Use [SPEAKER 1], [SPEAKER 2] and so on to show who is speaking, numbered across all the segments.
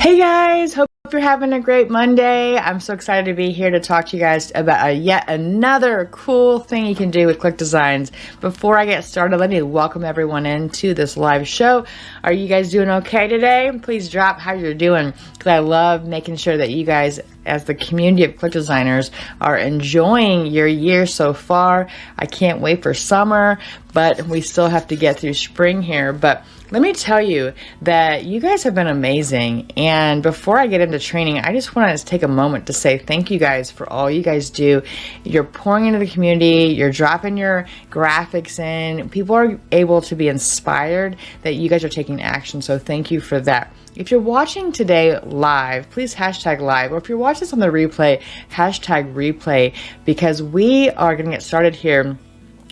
[SPEAKER 1] Hey guys, hope you're having a great Monday. I'm so excited to be here to talk to you guys about yet another cool thing you can do with ClickDesigns. Before I get started, let me welcome everyone into this live show. Are you guys doing okay today? Please drop how you're doing, because I love making sure that you guys, as the community of Click Designers, are enjoying your year so far. I can't wait for summer, but we still have to get through spring here. But let me tell you that you guys have been amazing. And before I get into training, I just want to take a moment to say thank you guys for all you guys do. You're pouring into the community, you're dropping your graphics in. People are able to be inspired that you guys are taking action. So thank you for that. If you're watching today live, please hashtag live, or if you're watching this on the replay, hashtag replay, because we are going to get started here.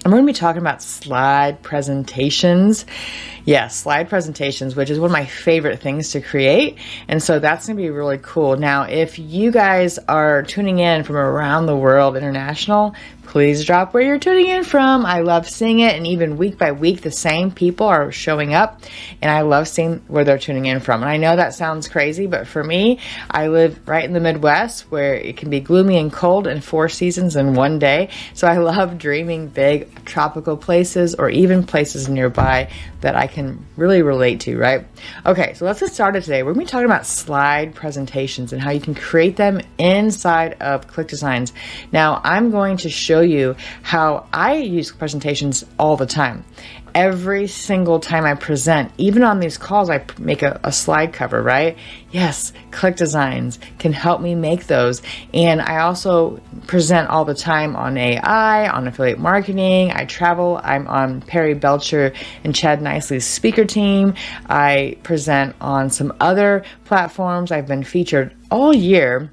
[SPEAKER 1] I'm going to be talking about slide presentations. Yes, slide presentations, which is one of my favorite things to create. And so that's going to be really cool. Now, if you guys are tuning in from around the world, international, please drop where you're tuning in from. I love seeing it. And even week by week, the same people are showing up. And I love seeing where they're tuning in from. And I know that sounds crazy, but for me, I live right in the Midwest, where it can be gloomy and cold in 4 seasons in one day. So I love dreaming big tropical places, or even places nearby that I can really relate to, right? Okay, so let's get started today. We're going to be talking about slide presentations and how you can create them inside of ClickDesigns. Now, I'm going to show you how I use presentations all the time. Every single time I present, even on these calls, I make a slide cover, right? Yes, ClickDesigns can help me make those. And I also present all the time on AI, on affiliate marketing. I travel. I'm on Perry Belcher and Chad Nicely's speaker team. I present on some other platforms. I've been featured all year.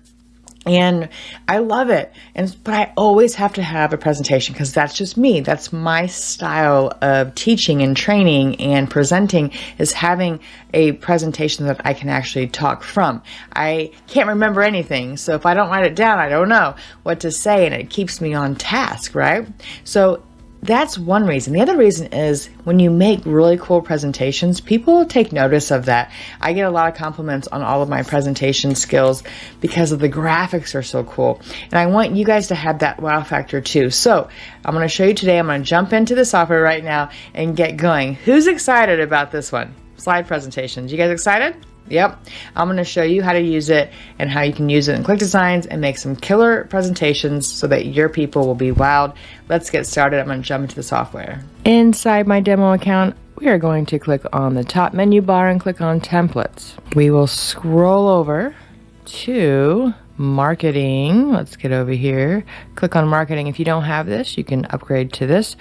[SPEAKER 1] And I love it. But I always have to have a presentation, because that's just me. That's my style of teaching and training and presenting, is having a presentation that I can actually talk from. I can't remember anything. So if I don't write it down, I don't know what to say, and it keeps me on task, right? So that's one reason. The other reason is when you make really cool presentations, people take notice of that. I get a lot of compliments on all of my presentation skills because of the graphics are so cool. And I want you guys to have that wow factor too. So I'm going to show you today. I'm going to jump into the software right now and get going. Who's excited about this one? Slide presentations. You guys excited? Yep. I'm going to show you how to use it and how you can use it in ClickDesigns and make some killer presentations so that your people will be wowed. Let's get started. I'm going to jump into the software. Inside my demo account, we are going to click on the top menu bar and click on templates. We will scroll over to marketing. Let's get over here. Click on marketing. If you don't have this, you can upgrade to this.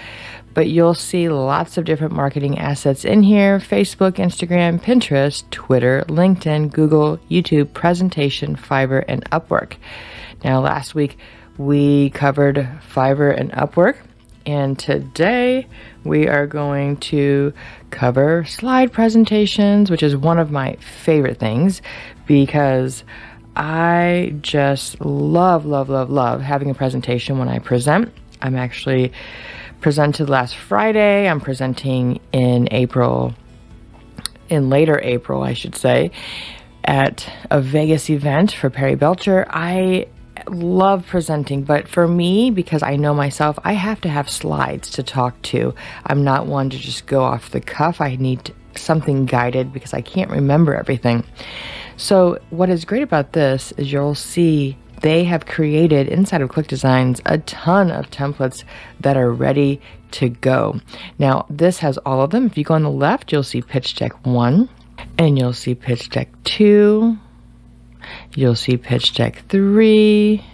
[SPEAKER 1] But you'll see lots of different marketing assets in here: Facebook, Instagram, Pinterest, Twitter, LinkedIn, Google, YouTube, Presentation, Fiverr, and Upwork. Now, last week we covered Fiverr and Upwork, and today we are going to cover slide presentations, which is one of my favorite things, because I just love having a presentation when I present. I'm actually presented last Friday. I'm presenting in later April, I should say, at a Vegas event for Perry Belcher. I love presenting, but for me, because I know myself, I have to have slides to talk to. I'm not one to just go off the cuff. I need something guided because I can't remember everything. So what is great about this is you'll see they have created inside of ClickDesigns a ton of templates that are ready to go. Now, this has all of them. If you go on the left, you'll see pitch deck 1, and you'll see pitch deck 2, you'll see pitch deck 3,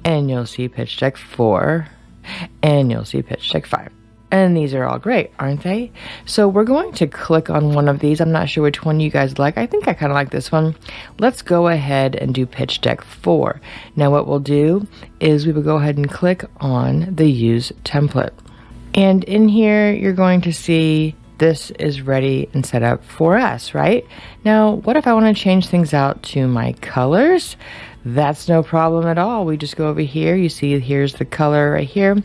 [SPEAKER 1] and you'll see pitch deck 4, and you'll see pitch deck 5. And these are all great, aren't they? So we're going to click on one of these. I'm not sure which one you guys like. I think I kind of like this one. Let's go ahead and do pitch deck 4. Now what we'll do is we will go ahead and click on the use template. And in here, you're going to see this is ready and set up for us, right? Now, what if I want to change things out to my colors? That's no problem at all. We just go over here. You see here's the color right here,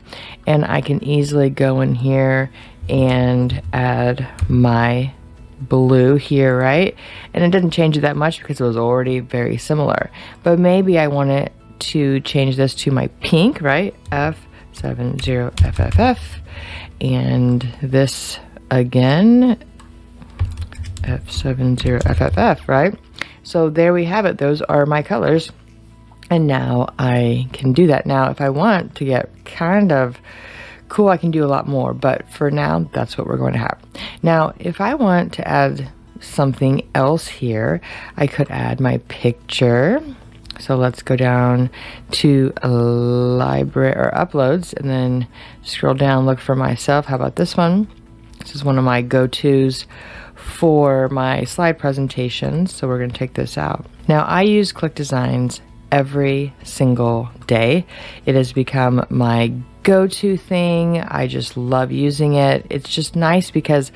[SPEAKER 1] and I can easily go in here and add my blue here, right? And it didn't change it that much because it was already very similar. But maybe I want it to change this to my pink, right? F70FFF. And this again, F70FFF, right? So there we have it. Those are my colors. And now I can do that. Now, if I want to get kind of cool, I can do a lot more, but for now, that's what we're going to have. Now, if I want to add something else here, I could add my picture. So let's go down to a library or uploads and then scroll down, look for myself. How about this one? This is one of my go-tos for my slide presentations. So we're going to take this out. Now I use ClickDesigns every single day. It has become my go-to thing. I just love using it. It's just nice because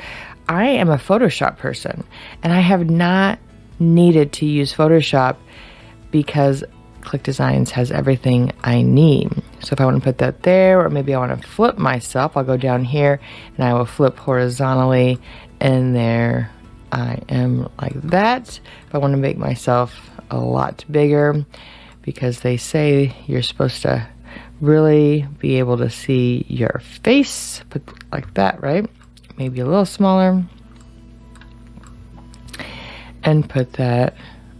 [SPEAKER 1] I am a Photoshop person and I have not needed to use Photoshop because ClickDesigns has everything I need. So if I want to put that there, or maybe I want to flip myself, I'll go down here and I will flip horizontally, and there I am like that. If I want to make myself a lot bigger, because they say you're supposed to really be able to see your face, put like that, right? Maybe a little smaller, and put that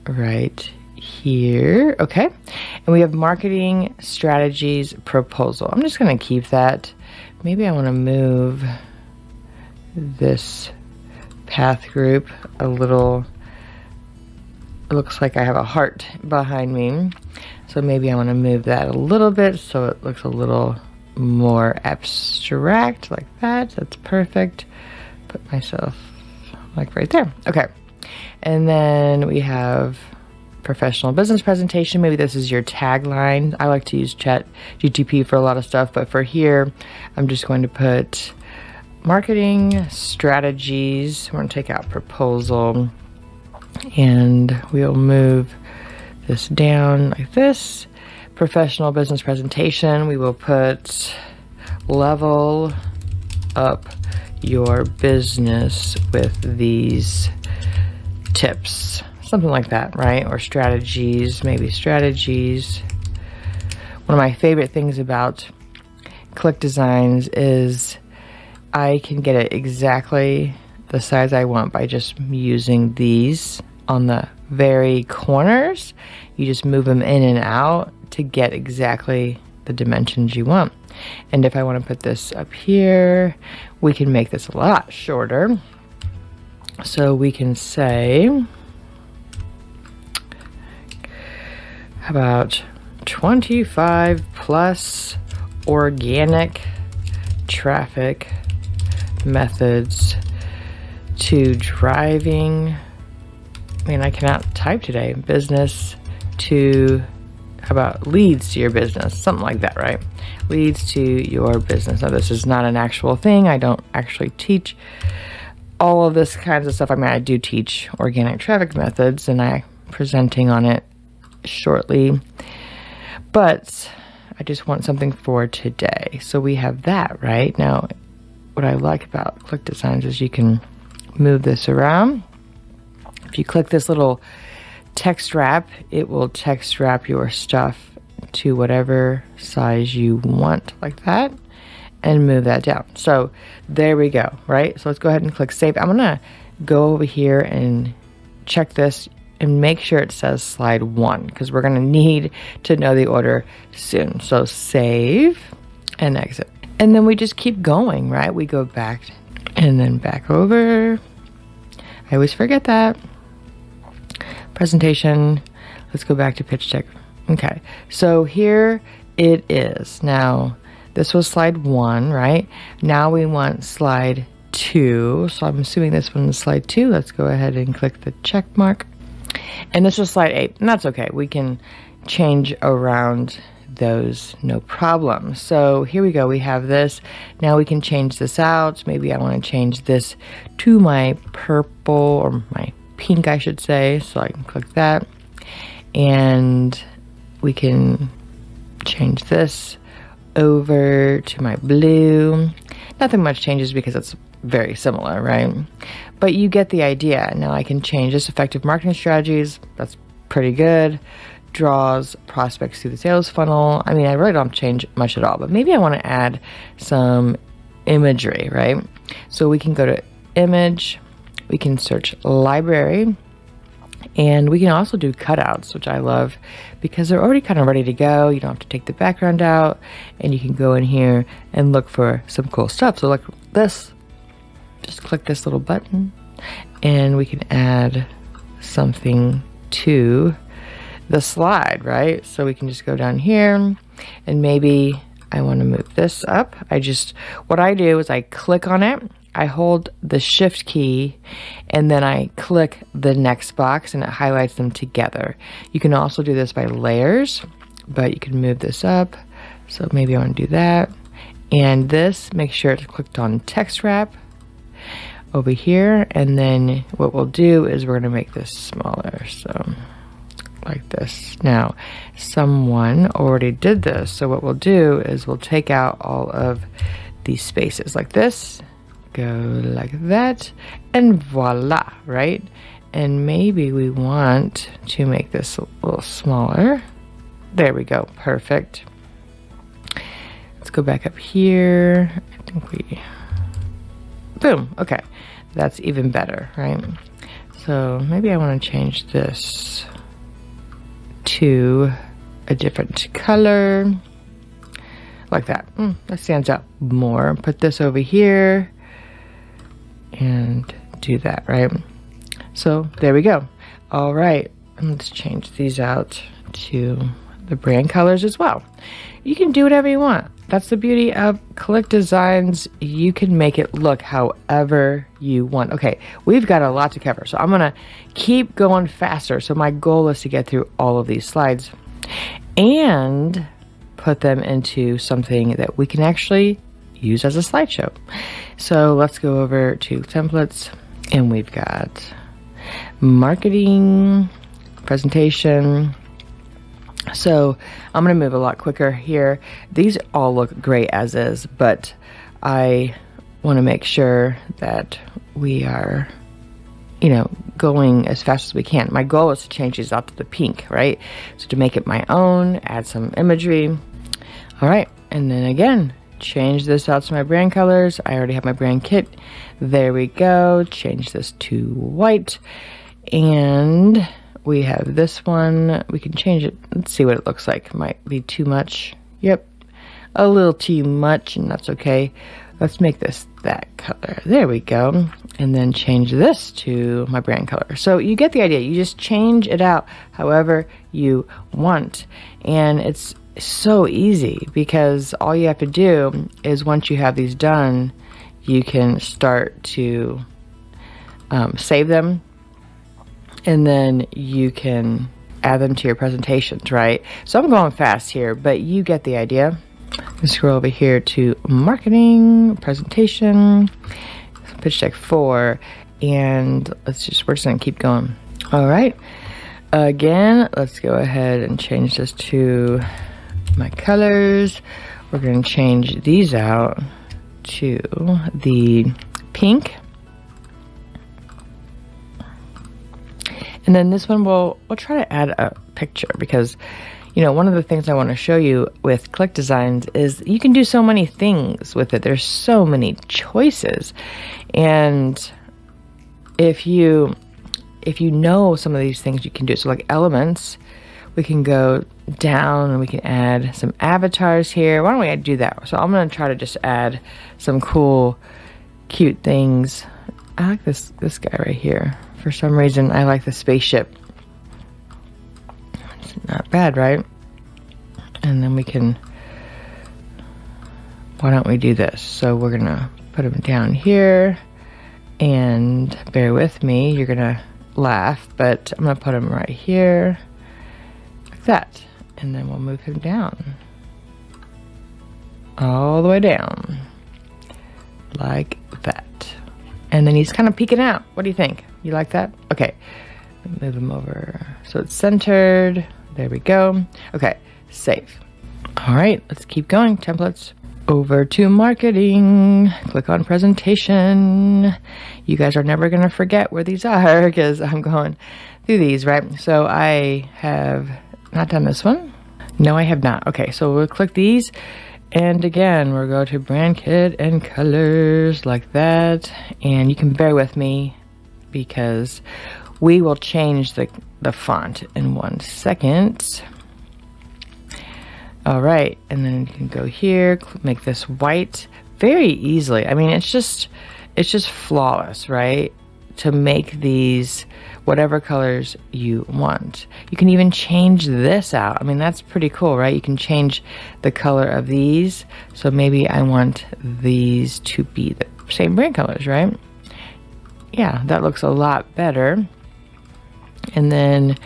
[SPEAKER 1] right here. Okay, and we have marketing strategies proposal. I'm just going to keep that. Maybe I want to move this path group a little. It looks like I have a heart behind me, so maybe I want to move that a little bit so it looks a little more abstract, like that. That's perfect. Put myself like right there. Okay, and then we have professional business presentation. Maybe this is your tagline. I like to use ChatGPT for a lot of stuff, but for here, I'm just going to put marketing strategies. We're going to take out proposal, and we'll move this down like this. Professional business presentation, we will put level up your business with these tips. Something like that, right? Or strategies, maybe strategies. One of my favorite things about ClickDesigns is I can get it exactly the size I want by just using these on the very corners. You just move them in and out to get exactly the dimensions you want. And if I want to put this up here, we can make this a lot shorter. So we can say, how about 25 plus organic traffic methods to driving, I mean, I cannot type today, business to, how about leads to your business, something like that, right? Leads to your business. Now, this is not an actual thing. I don't actually teach all of this kinds of stuff. I mean, I do teach organic traffic methods, and I'm presenting on it shortly, but I just want something for today. So we have that, right? Now, what I like about ClickDesigns is you can move this around. If you click this little text wrap, it will text wrap your stuff to whatever size you want, like that, and move that down. So there we go, right? So let's go ahead and click save. I'm gonna go over here and check this and make sure it says slide 1, because we're gonna need to know the order soon. So save and exit. And then we just keep going, right? We go back and then back over. I always forget that. Presentation. Let's go back to pitch deck. Okay, so here it is. Now, this was slide 1, right? Now we want slide 2. So I'm assuming this one is slide 2. Let's go ahead and click the check mark. And this was slide 8, and that's okay. We can change around those, no problem. So here we go. We have this. Now we can change this out. Maybe I want to change this to my purple, or my pink, I should say. So I can click that, and we can change this over to my blue. Nothing much changes because it's very similar, right? But you get the idea. Now I can change this. Effective marketing strategies. That's pretty good. Draws prospects through the sales funnel. I mean, I really don't change much at all, but maybe I want to add some imagery, right? So we can go to image, we can search library, and we can also do cutouts, which I love because they're already kind of ready to go. You don't have to take the background out, and you can go in here and look for some cool stuff. So like this, just click this little button and we can add something to the slide, right? So we can just go down here and maybe I want to move this up. What I do is I click on it, I hold the shift key, and then I click the next box and it highlights them together. You can also do this by layers, but you can move this up. So maybe I want to do that. And this, make sure it's clicked on text wrap over here. And then what we'll do is we're going to make this smaller. So like this. Now, someone already did this. So what we'll do is we'll take out all of these spaces like this, go like that, and voila, right? And maybe we want to make this a little smaller. There we go, perfect. Let's go back up here. I think boom, okay. That's even better, right? So maybe I want to change this to a different color, like that. That stands out more. Put this over here and do that, right? So there we go. All right, let's change these out to the brand colors as well. You can do whatever you want. That's the beauty of ClickDesigns. You can make it look however you want. Okay, we've got a lot to cover, so I'm gonna keep going faster. So my goal is to get through all of these slides and put them into something that we can actually use as a slideshow. So let's go over to templates, and we've got marketing, presentation. So I'm going to move a lot quicker here. These all look great as is, but I want to make sure that we are, going as fast as we can. My goal is to change these out to the pink, right? So to make it my own, add some imagery. All right. And then again, change this out to my brand colors. I already have my brand kit. There we go. Change this to white. And we have this one. We can change it. Let's see what it looks like. Might be too much. Yep. A little too much, and that's okay. Let's make this that color. There we go. And then change this to my brand color. So you get the idea. You just change it out however you want. And it's so easy because all you have to do is once you have these done, you can start to save them. And then you can add them to your presentations, right? So I'm going fast here, but you get the idea. Let's scroll over here to marketing, presentation, pitch deck 4, and we're just gonna keep going. All right. Again, let's go ahead and change this to my colors. We're gonna change these out to the pink. And then this one we'll try to add a picture because, one of the things I want to show you with ClickDesigns is you can do so many things with it. There's so many choices. And if you know some of these things you can do, so like elements, we can go down and we can add some avatars here. Why don't we do that? So I'm going to try to just add some cool, cute things. I like this guy right here. For some reason, I like the spaceship. It's not bad, right? And then we can, why don't we do this? So we're gonna put him down here, and bear with me, you're gonna laugh, but I'm gonna put him right here, like that. And then we'll move him down. All the way down. Like that. And then he's kind of peeking out. What do you think? You like that? Okay. Move him over so it's centered. There we go. Okay. Save. All right. Let's keep going. Templates. Over to marketing, click on presentation. You guys are never going to forget where these are because I'm going through these, right? So I have not done this one. No, I have not. Okay, so we'll click these. And again, we'll go to brand kit and colors like that. And you can bear with me because we will change the font in 1 second. All right, and then you can go here, make this white very easily. I mean, it's just flawless, right? To make these whatever colors you want. You can even change this out. I mean, that's pretty cool, right? You can change the color of these. So maybe I want these to be the same brand colors, right? Yeah, that looks a lot better. And then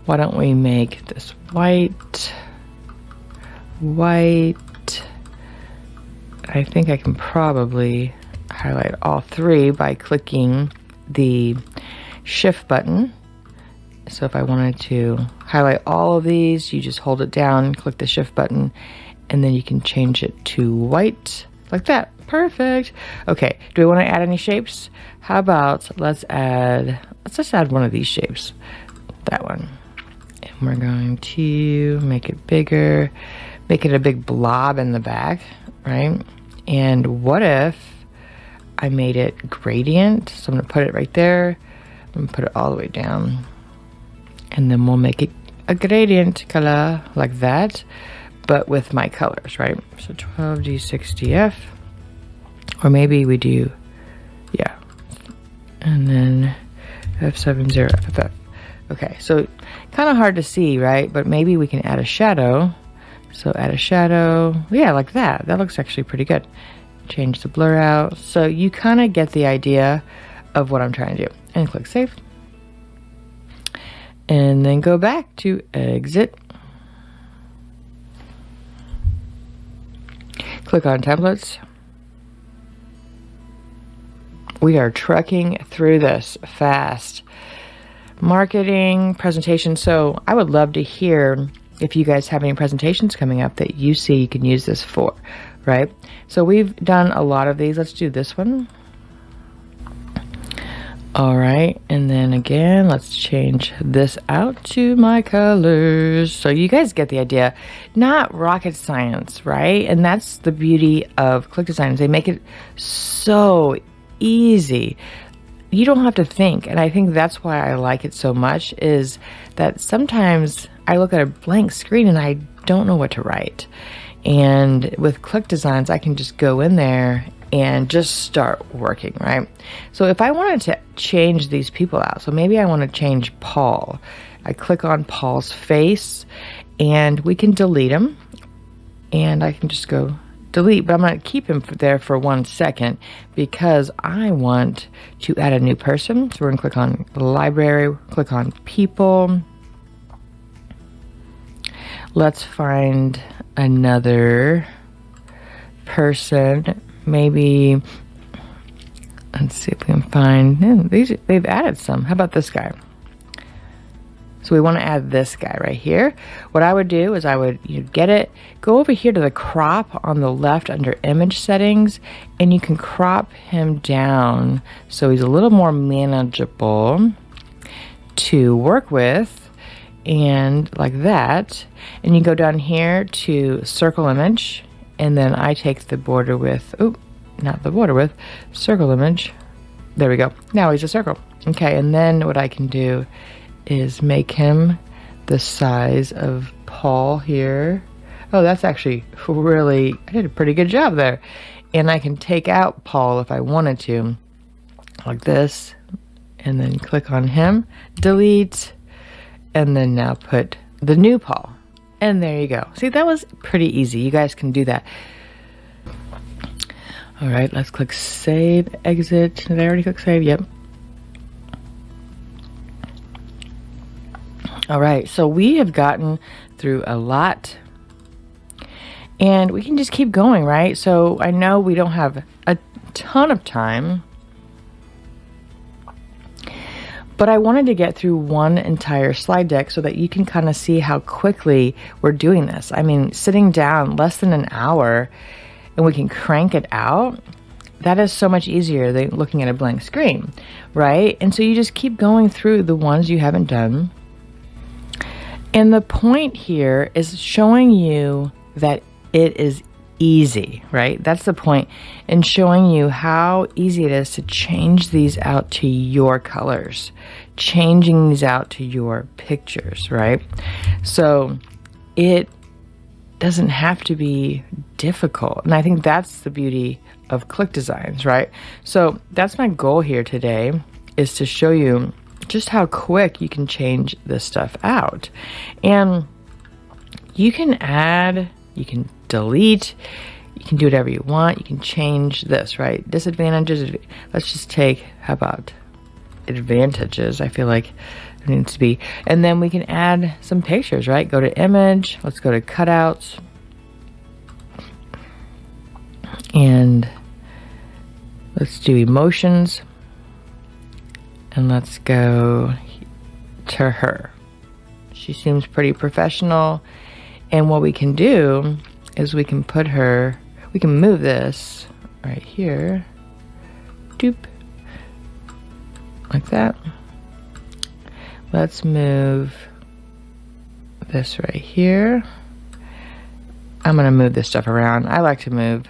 [SPEAKER 1] why don't we make this white? I think I can probably highlight all three by clicking the shift button. So if I wanted to highlight all of these, you just hold it down, click the shift button, and then you can change it to white like that. Perfect. Okay, do we want to add any shapes? How about let's just add one of these shapes, that one. And we're going to make it bigger, make it a big blob in the back, right? And what if I made it gradient? So I'm gonna put it right there. I'm gonna put it all the way down. And then we'll make it a gradient color like that, but with my colors, right? So 12D60F, or maybe we do, yeah. And then F70FFF. Okay, so kind of hard to see, right? But maybe we can add a shadow. So add a shadow, yeah, like that. That looks actually pretty good. Change the blur out. So you kind of get the idea of what I'm trying to do. And click save. And then go back to exit. Click on templates. We are trucking through this fast. Marketing, presentation. So I would love to hear if you guys have any presentations coming up that you see you can use this for, right? So we've done a lot of these. Let's do this one. All right, and then again, let's change this out to my colors. So you guys get the idea. Not rocket science, right? And that's the beauty of ClickDesigns. They make it so easy. You don't have to think, and I think that's why I like it so much, is that sometimes I look at a blank screen and I don't know what to write. And with ClickDesigns, I can just go in there and just start working, right? So if I wanted to change these people out, so maybe I want to change Paul. I click on Paul's face and we can delete him, and I can just go delete, but I'm going to keep him there for 1 second because I want to add a new person. So we're going to click on library, click on people. Let's find another person. Maybe, let's see if we can find, they've added some. How about this guy? So we want to add this guy right here. What I would do is I would get it, go over here to the crop on the left under image settings, and you can crop him down so he's a little more manageable to work with, and like that. And you go down here to circle image, and then I take the border width, not the border width, circle image. There we go. Now he's a circle. Okay, and then what I can do is make him the size of Paul here. Oh, that's actually really, I did a pretty good job there. And I can take out Paul if I wanted to, like this, and then click on him, delete, and then now put the new Paul. And there you go. See, that was pretty easy. You guys can do that. All right, let's click save, exit. Did I already click save? Yep. All right, so we have gotten through a lot and we can just keep going, right? So I know we don't have a ton of time, but I wanted to get through one entire slide deck so that you can kind of see how quickly we're doing this. I mean, sitting down less than an hour, and we can crank it out, that is so much easier than looking at a blank screen, right? And so you just keep going through the ones you haven't done. And the point here is showing you that it is easy, right? That's the point, and showing you how easy it is to change these out to your colors, changing these out to your pictures, right? So it doesn't have to be difficult. And I think that's the beauty of ClickDesigns, right? So that's my goal here today, is to show you just how quick you can change this stuff out. And you can add, you can delete, you can do whatever you want. You can change this, right? Disadvantages, let's just take, how about advantages? I feel like it needs to be. And then we can add some pictures, right? Go to image, let's go to cutouts. And let's do emotions. And let's go to her. She seems pretty professional. And what we can do is we can put her, we can move this right here. Doop. Like that. Let's move this right here. I'm going to move this stuff around. I like to move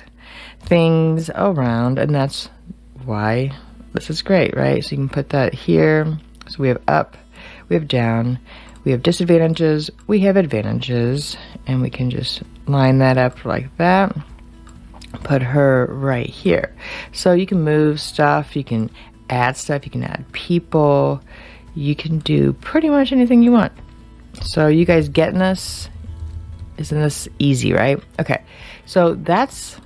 [SPEAKER 1] things around, and that's why this is great, right? So you can put that here. So we have up, we have down, we have disadvantages, we have advantages, and we can just line that up like that. Put her right here. So you can move stuff, you can add stuff, you can add people, you can do pretty much anything you want. So you guys getting this? Isn't this easy, right? Okay, so that's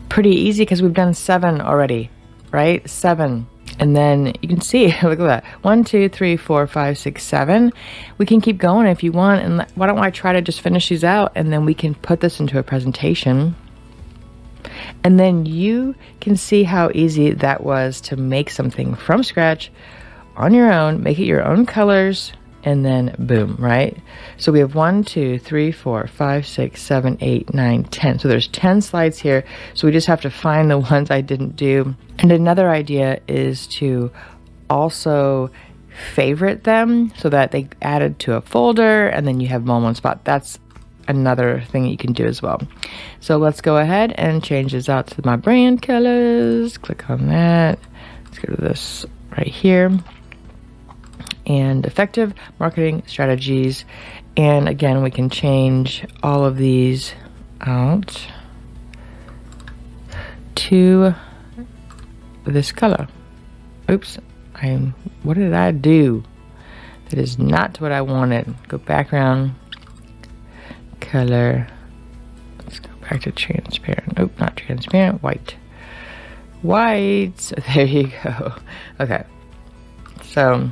[SPEAKER 1] pretty easy because we've done 7 already, right? 7. And then you can see, look at that. 1, 2, 3, 4, 5, 6, 7. We can keep going if you want. And why don't I try to just finish these out, and then we can put this into a presentation. And then you can see how easy that was to make something from scratch on your own, make it your own colors, and then boom, right? So we have 1, 2, 3, 4, 5, 6, 7, 8, 9, 10. So there's 10 slides here. So we just have to find the ones I didn't do. And another idea is to also favorite them so that they added to a folder, and then you have them all in one spot. That's another thing you can do as well. So let's go ahead and change this out to my brand colors. Click on that. Let's go to this right here. And effective marketing strategies. And again, we can change all of these out to this color. Oops, what did I do? That is not what I wanted. Go background, color. Let's go back to transparent. Nope, not transparent, white. White, so there you go. Okay, so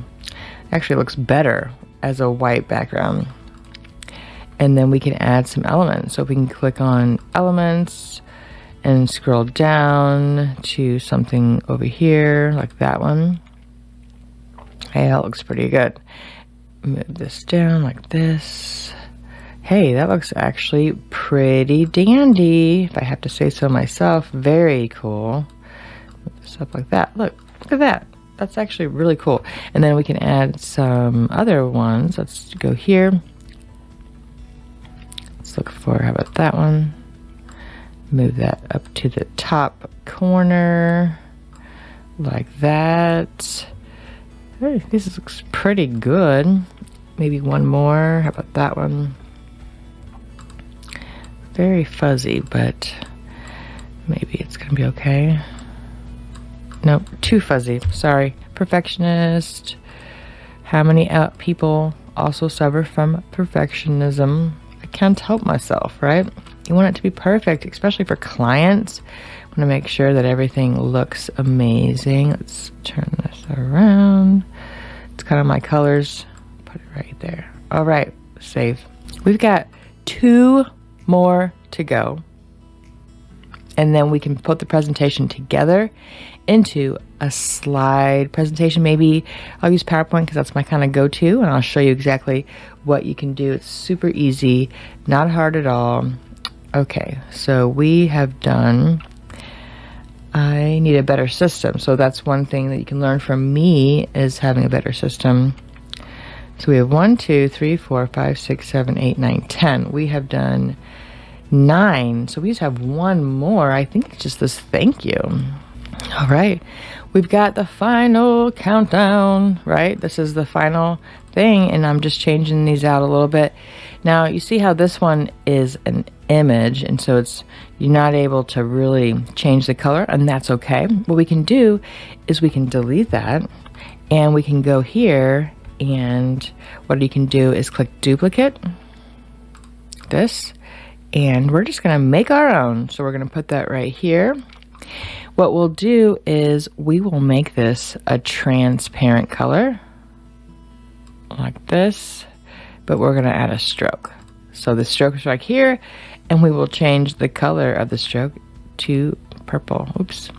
[SPEAKER 1] actually looks better as a white background. And then we can add some elements. So we can click on elements and scroll down to something over here, like that one. Hey, that looks pretty good. Move this down like this. Hey, that looks actually pretty dandy, if I have to say so myself. Very cool. Move this up like that. Look at that. That's actually really cool. And then we can add some other ones. Let's go here. Let's look for, how about that one? Move that up to the top corner, like that. Hey, this looks pretty good. Maybe one more. How about that one? Very fuzzy, but maybe it's gonna be okay. Nope, too fuzzy. Sorry. Perfectionist. How many people also suffer from perfectionism? I can't help myself, right? You want it to be perfect, especially for clients. I want to make sure that everything looks amazing. Let's turn this around. It's kind of my colors. Put it right there. All right, save. We've got 2 more to go. And then we can put the presentation together into a slide presentation. Maybe I'll use PowerPoint because that's my kind of go-to, and I'll show you exactly what you can do. It's super easy, not hard at all. Okay, so we have done, I need a better system. So that's one thing that you can learn from me, is having a better system. So we have 1, 2, 3, 4, 5, 6, 7, 8, 9, 10. We have done 9. So we just have one more. I think it's just this thank you. All right. We've got the final countdown, right? This is the final thing, and I'm just changing these out a little bit. Now, you see how this one is an image, and so you're not able to really change the color, and that's okay. What we can do is we can delete that, and we can go here, and what you can do is click duplicate, this, and we're just going to make our own. So we're going to put that right here. What we'll do is we will make this a transparent color like this, but we're going to add a stroke. So the stroke is right here, and we will change the color of the stroke to purple. Oops.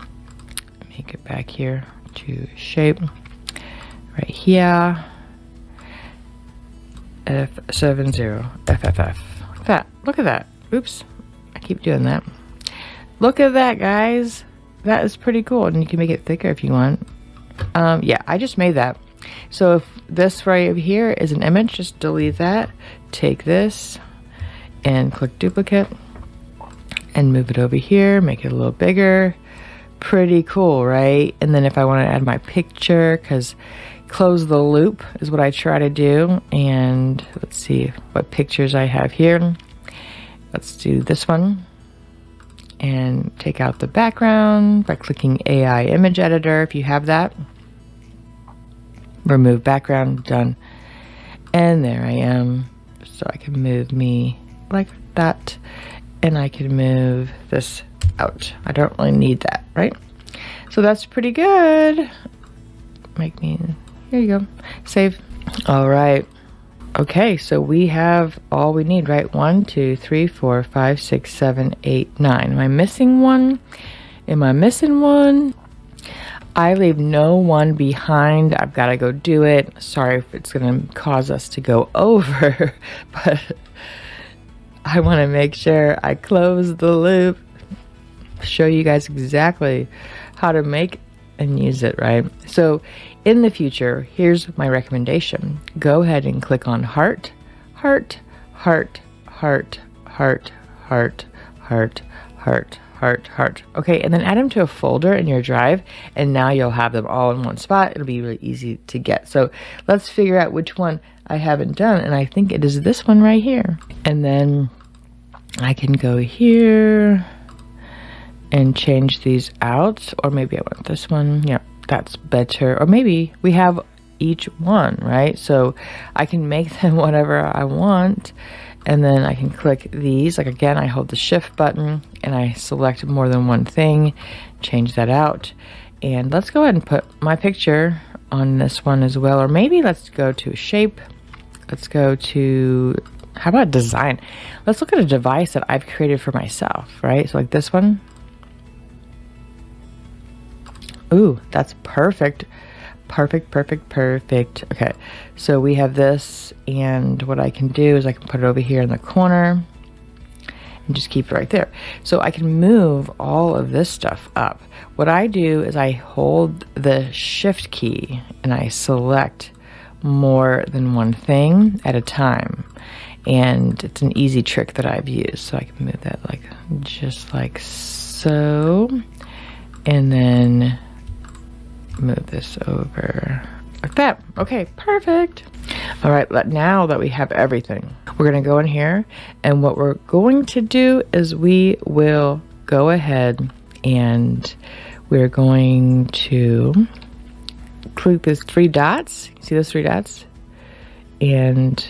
[SPEAKER 1] Make it back here to shape right here. F70 FFF. Look at that. Look at that. Oops. I keep doing that. Look at that, guys. That is pretty cool, and you can make it thicker if you want. Yeah, I just made that. So if this right over here is an image, just delete that. Take this and click duplicate and move it over here. Make it a little bigger. Pretty cool, right? And then if I want to add my picture, because close the loop is what I try to do. And let's see what pictures I have here. Let's do this one. And take out the background by clicking AI image editor if you have that. Remove background, done. And there I am. So I can move me like that. And I can move this out. I don't really need that, right? So that's pretty good. Here you go. Save. All right. Okay, so we have all we need, right? 1, 2, 3, 4, 5, 6, 7, 8, 9. Am I missing one? Am I missing one? I leave no one behind. I've got to go do it. Sorry if it's going to cause us to go over, but I want to make sure I close the loop, show you guys exactly how to make and use it, right? So in the future, here's my recommendation. Go ahead and click on heart, heart, heart, heart, heart, heart, heart, heart, heart, heart. Okay, and then add them to a folder in your drive, and now you'll have them all in one spot. It'll be really easy to get. So let's figure out which one I haven't done, and I think it is this one right here. And then I can go here and change these out, or maybe I want this one. Yeah, that's better. Or maybe we have each one, right? So I can make them whatever I want, and then I can click these. Like again, I hold the shift button and I select more than one thing, change that out. And let's go ahead and put my picture on this one as well. Or maybe let's go to shape. Let's go to, how about design? Let's look at a device that I've created for myself, right? So like this one. Ooh, that's perfect. Perfect, perfect, perfect. Okay, so we have this, and what I can do is I can put it over here in the corner and just keep it right there. So I can move all of this stuff up. What I do is I hold the shift key and I select more than one thing at a time. And it's an easy trick that I've used. So I can move that like just like so. And then move this over like that. Okay, perfect. All right, now that we have everything, we're going to go in here, and what we're going to do is we will go ahead and we're going to click these 3 dots. See those 3 dots? And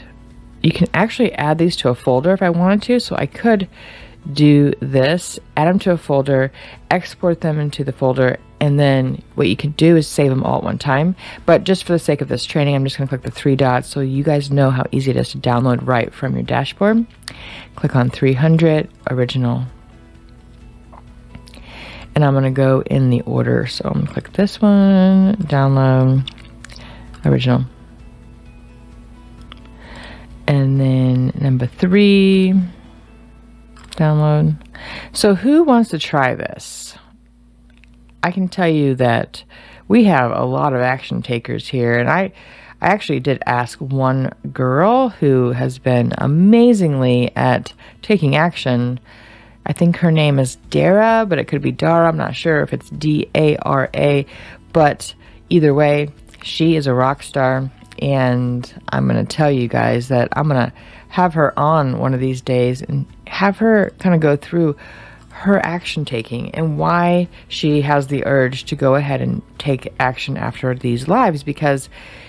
[SPEAKER 1] you can actually add these to a folder if I wanted to. So I could do this, add them to a folder, export them into the folder, and then what you can do is save them all at one time. But just for the sake of this training, I'm just going to click the 3 dots so you guys know how easy it is to download right from your dashboard. Click on 300, original. And I'm going to go in the order. So I'm going to click this one, download, original. And then number 3, download. So who wants to try this? I can tell you that we have a lot of action takers here, and I actually did ask one girl who has been amazingly at taking action. I think her name is Dara, but it could be Dara. I'm not sure if it's D-A-R-A, but either way, she is a rock star, and I'm going to tell you guys that I'm going to have her on one of these days and have her kind of go through her action taking and why she has the urge to go ahead and take action after these lives. Because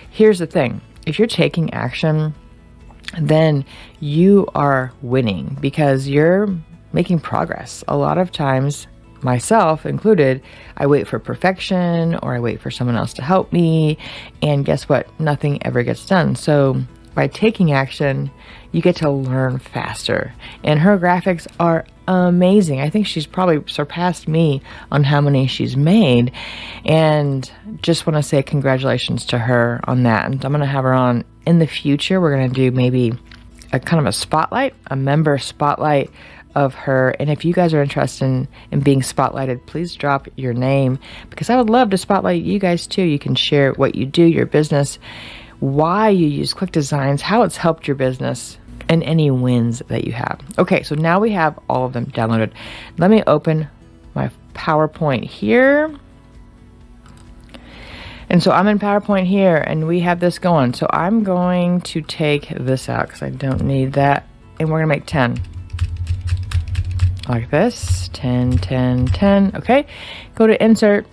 [SPEAKER 1] here's the thing, if you're taking action, then you are winning because you're making progress. A lot of times, myself included, I wait for perfection or I wait for someone else to help me, and guess what? Nothing ever gets done. So by taking action, you get to learn faster. And her graphics are amazing. I think she's probably surpassed me on how many she's made. And just want to say congratulations to her on that. And I'm going to have her on in the future. We're going to do maybe a kind of a spotlight, a member spotlight of her. And if you guys are interested in being spotlighted, please drop your name, because I would love to spotlight you guys too. You can share what you do, your business, why you use ClickDesigns, how it's helped your business, and any wins that you have. Okay, so now we have all of them downloaded. Let me open my PowerPoint here. And so I'm in PowerPoint here, and we have this going. So I'm going to take this out because I don't need that. And we're going to make 10. Like this. 10, 10, 10. Okay. Go to Insert,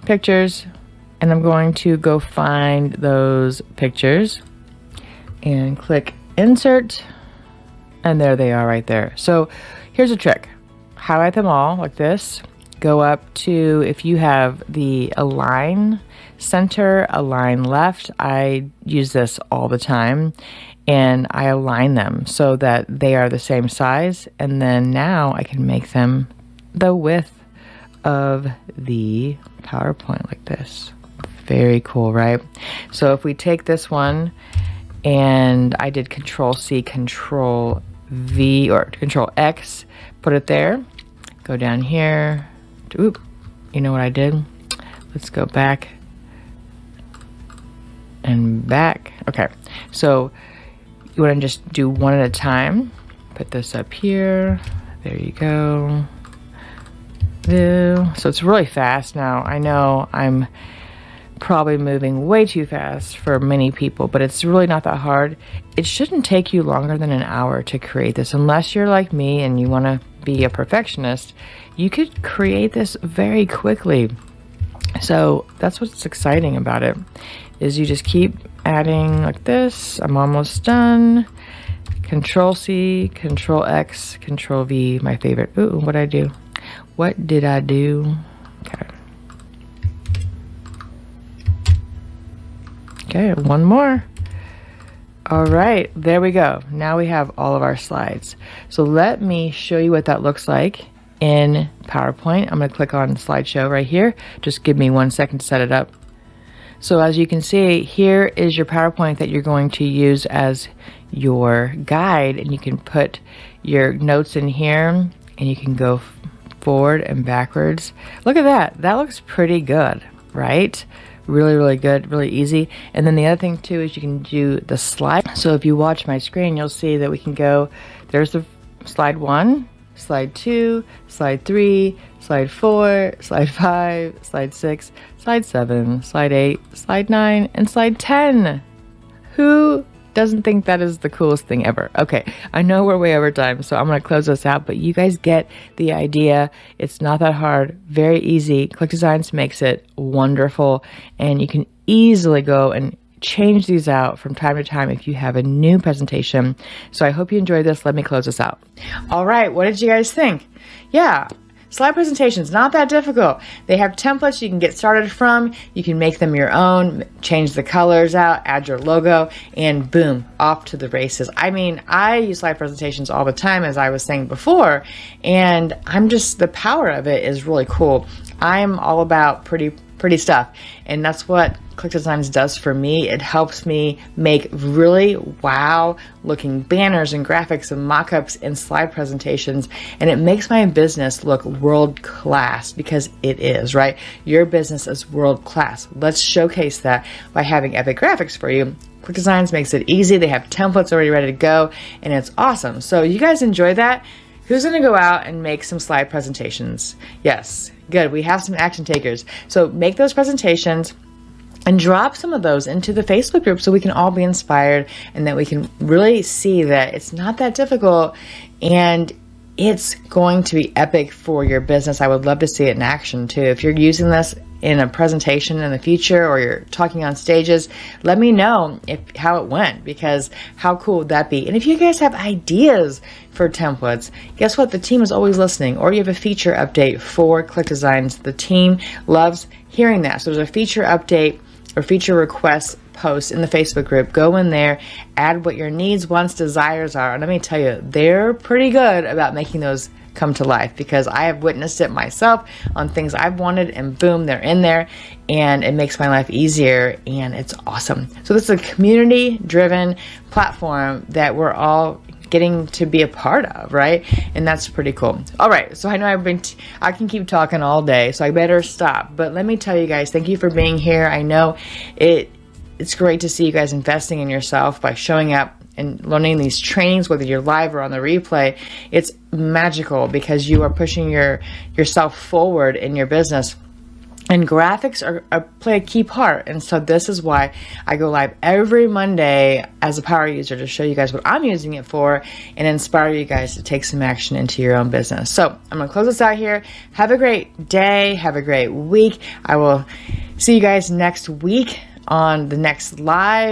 [SPEAKER 1] Pictures, and I'm going to go find those pictures and click Insert, and there they are right there. So here's a trick. Highlight them all like this. Go up to, if you have the align center, align left, I use this all the time, and I align them so that they are the same size, and then now I can make them the width of the PowerPoint like this. Very cool, right? So if we take this one, and I did Control C, Control V, or Control X, put it there. Go down here. Oop, you know what I did? Let's go back and back. Okay, so you want to just do one at a time. Put this up here. There you go. So it's really fast now. I know I'm probably moving way too fast for many people, but it's really not that hard. It shouldn't take you longer than an hour to create this, unless you're like me and you want to be a perfectionist. You could create this very quickly. So that's what's exciting about it, is you just keep adding like this. I'm almost done. Control C, Control X, Control V, my favorite. Ooh, what did I do? What did I do? Okay. Okay, one more. All right, there we go. Now we have all of our slides. So let me show you what that looks like in PowerPoint. I'm going to click on slideshow right here. Just give me 1 second to set it up. So as you can see, here is your PowerPoint that you're going to use as your guide, and you can put your notes in here, and you can go forward and backwards. Look at that. That looks pretty good, right? Really, really good, really easy. And then the other thing too is you can do the slide. So if you watch my screen, you'll see that we can go, there's the slide 1, slide 2, slide 3, slide 4, slide 5, slide 6, slide 7, slide 8, slide 9, and slide 10. Who doesn't think that is the coolest thing ever? Okay, I know we're way over time, so I'm going to close this out, but you guys get the idea. It's not that hard, very easy. ClickDesigns makes it wonderful, and you can easily go and change these out from time to time if you have a new presentation. So I hope you enjoyed this. Let me close this out. All right, what did you guys think? Yeah. Slide presentations, not that difficult. They have templates you can get started from. You can make them your own, change the colors out, add your logo, and boom, off to the races. I mean, I use slide presentations all the time, as I was saying before, and the power of it is really cool. I'm all about pretty pretty stuff. And that's what ClickDesigns does for me. It helps me make really wow looking banners and graphics and mock-ups and slide presentations. And it makes my business look world class, because it is, right? Your business is world class. Let's showcase that by having epic graphics for you. ClickDesigns makes it easy. They have templates already ready to go, and it's awesome. So you guys enjoy that? Who's going to go out and make some slide presentations? Yes, good. We have some action takers. So make those presentations and drop some of those into the Facebook group so we can all be inspired, and that we can really see that it's not that difficult, and it's going to be epic for your business. I would love to see it in action too. If you're using this in a presentation in the future, or you're talking on stages, let me know how it went, because how cool would that be? And if you guys have ideas for templates, guess what? The team is always listening. Or you have a feature update for ClickDesigns. The team loves hearing that. So there's a feature update or feature request post in the Facebook group. Go in there, add what your needs, wants, desires are. And let me tell you, they're pretty good about making those come to life, because I have witnessed it myself on things I've wanted, and boom, they're in there, and it makes my life easier, and it's awesome. So this is a community-driven platform that we're all getting to be a part of, right? And that's pretty cool. All right, so I know I can keep talking all day, so I better stop. But let me tell you guys, thank you for being here. I know it's great to see you guys investing in yourself by showing up and learning these trainings, whether you're live or on the replay. It's magical, because you are pushing yourself forward in your business. And graphics play a key part. And so this is why I go live every Monday as a power user, to show you guys what I'm using it for and inspire you guys to take some action into your own business. So I'm going to close this out here. Have a great day. Have a great week. I will see you guys next week on the next live.